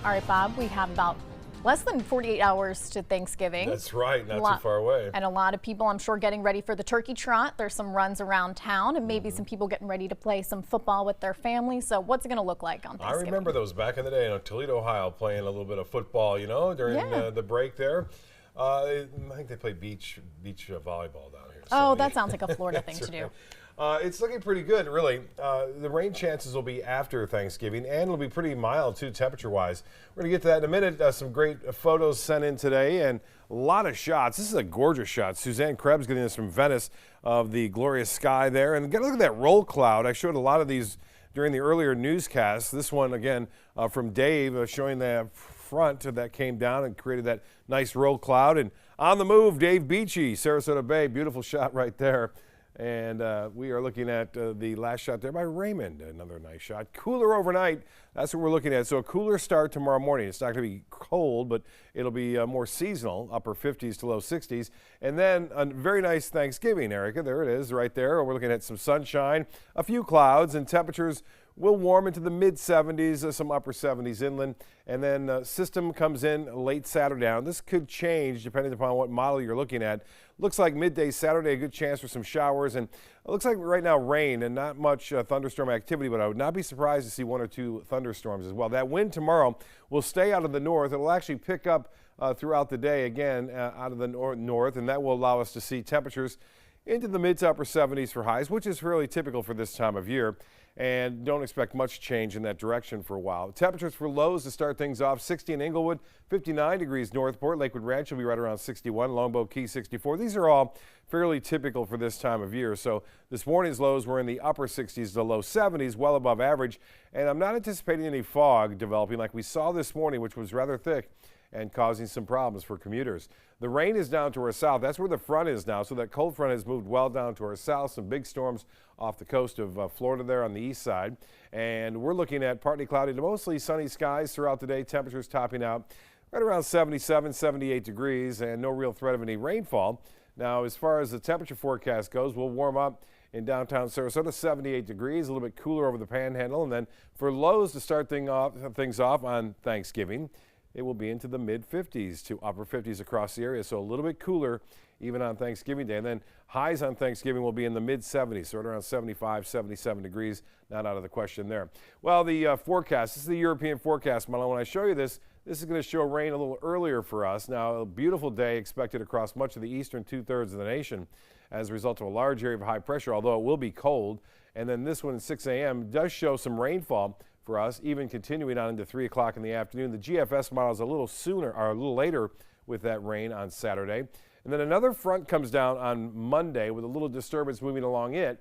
All right, Bob, we have about less than 48 hours to Thanksgiving. That's right, not too far away. And a lot of people, I'm sure, getting ready for the turkey trot. There's some runs around town and maybe some people getting ready to play some football with their families. So what's it going to look like on Thanksgiving? I remember those back in the day in Toledo, Ohio, playing a little bit of football, you know, during the break there. I think they play beach volleyball down here. Oh, that sounds like a Florida thing to do. It's looking pretty good, really. The rain chances will be after Thanksgiving, and it'll be pretty mild, too, temperature-wise. We're going to get to that in a minute. Some great photos sent in today, and a lot of shots. This is a gorgeous shot. Suzanne Krebs getting this from Venice of the glorious sky there. And look at that roll cloud. I showed a lot of these during the earlier newscasts. This one, again, from Dave, showing the front that came down and created that nice roll cloud. And on the move, Dave Beachy, Sarasota Bay. Beautiful shot right there. And we are looking at the last shot there by Raymond. Another nice shot. Cooler overnight. That's what we're looking at. So a cooler start tomorrow morning. It's not going to be cold, but it'll be more seasonal, upper 50s to low 60s. And then a very nice Thanksgiving, Erica. There it is right there. We're looking at some sunshine, a few clouds, and temperatures will warm into the mid-70s, some upper 70s inland. And then system comes in late Saturday. Now, this could change depending upon what model you're looking at. Looks like midday Saturday, a good chance for some showers. And it looks like right now rain and not much thunderstorm activity, but I would not be surprised to see one or two thunderstorms as well. That wind tomorrow will stay out of the north. It'll actually pick up throughout the day again out of the north, and that will allow us to see temperatures into the mid to upper 70s for highs, which is fairly typical for this time of year. And don't expect much change in that direction for a while. Temperatures for lows to start things off: 60 in Inglewood, 59 degrees Northport. Lakewood Ranch will be right around 61. Longboat Key 64. These are all fairly typical for this time of year. So this morning's lows were in the upper 60s to low 70s, well above average. And I'm not anticipating any fog developing like we saw this morning, which was rather thick and causing some problems for commuters. The rain is down to our south. That's where the front is now. So that cold front has moved well down to our south. Some big storms off the coast of Florida there on the east side. And we're looking at partly cloudy to mostly sunny skies throughout the day. Temperatures topping out right around 77, 78 degrees, and no real threat of any rainfall. Now, as far as the temperature forecast goes, we'll warm up in downtown Sarasota, 78 degrees, a little bit cooler over the Panhandle. And then for lows to start things off on Thanksgiving, it will be into the mid-50s to upper 50s across the area, so a little bit cooler even on Thanksgiving Day. And then highs on Thanksgiving will be in the mid-70s, so right around 75, 77 degrees, not out of the question there. Well, the forecast, this is the European forecast model. When I show you this is going to show rain a little earlier for us. Now, a beautiful day expected across much of the eastern two-thirds of the nation as a result of a large area of high pressure, although it will be cold. And then this one at 6 a.m. does show some rainfall for us, even continuing on into 3 o'clock in the afternoon. The GFS model is a little sooner or a little later with that rain on Saturday. And then another front comes down on Monday with a little disturbance moving along it,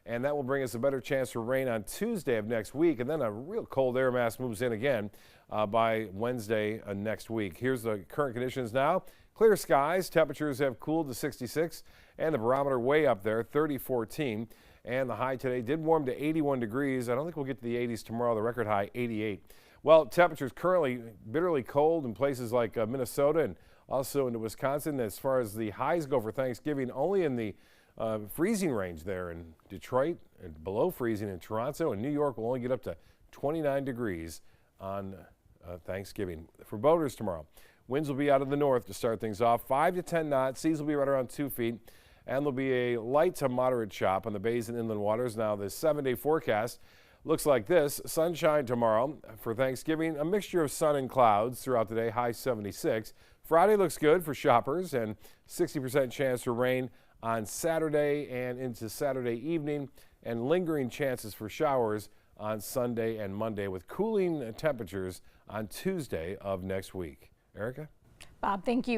and that will bring us a better chance for rain on Tuesday of next week. And then a real cold air mass moves in again by Wednesday next week. Here's the current conditions now. Clear skies, temperatures have cooled to 66, and the barometer way up there, 30-14. And the high today did warm to 81 degrees. I don't think we'll get to the 80s tomorrow. The record high, 88. Well, temperatures currently bitterly cold in places like Minnesota and also into Wisconsin. As far as the highs go for Thanksgiving, only in the freezing range there in Detroit and below freezing in Toronto, and New York will only get up to 29 degrees on Thanksgiving. For boaters tomorrow, winds will be out of the north to start things off, 5 to 10 knots. Seas will be right around 2 feet. And there'll be a light to moderate chop on the bays and inland waters. Now, the 7-day forecast looks like this. Sunshine tomorrow for Thanksgiving, a mixture of sun and clouds throughout the day, high 76. Friday looks good for shoppers, and 60% chance for rain on Saturday and into Saturday evening, and lingering chances for showers on Sunday and Monday with cooling temperatures on Tuesday of next week. Erica? Bob, thank you.